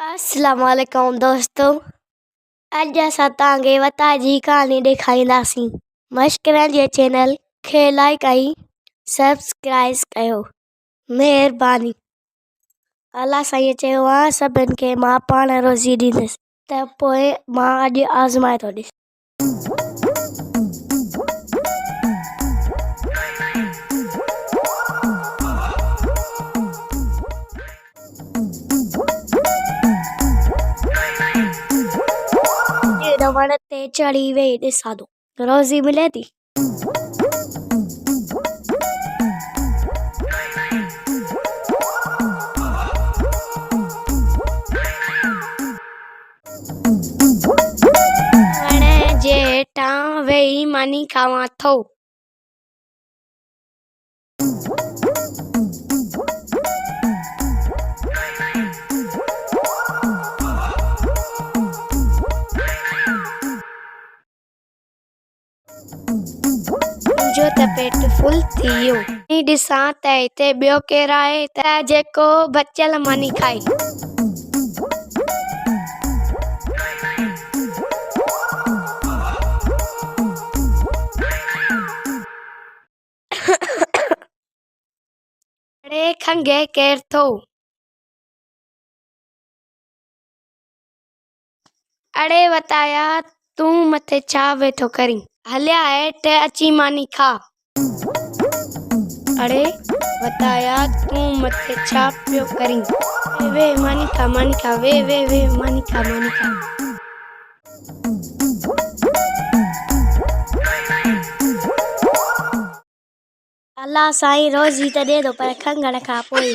अस्सलाम वालेकुम दोस्तों। अॼु असां तव्हांखे वता जी कहानी ॾेखारींदासीं। मश्करनि जे चैनल खे लाइक ऐं सब्सक्राइब कयो, महिरबानी। अलाह साईं चयो आहे सभिनि खे मां पाण रोज़ी ॾींदुसि, त पोइ मां अॼु आज़माए थो ॾिस। वण ते चढ़ी वेही ॾिसां थो, रोज़ी मिले थी। वण जे हेठां वेही मानी खावां थो। मुंहिंजो त पेट फुल थी वियो। ॾिसां त हिते ॿियो केरु आहे त जेको बचियल मानी खाए। अड़े खंघे केरु थो? अड़े वताया तूं मथे छा वेठो करीं? हलिया हेठि अची मानी खा। अड़े वताया तूं मथे छा पियो करीं? वे मानी खा, मानी खा, वे वे वे मानी खा, मानी खा। अल्लाह साईं रोज़ी त ॾे थो, पर खंघण खां पोइ।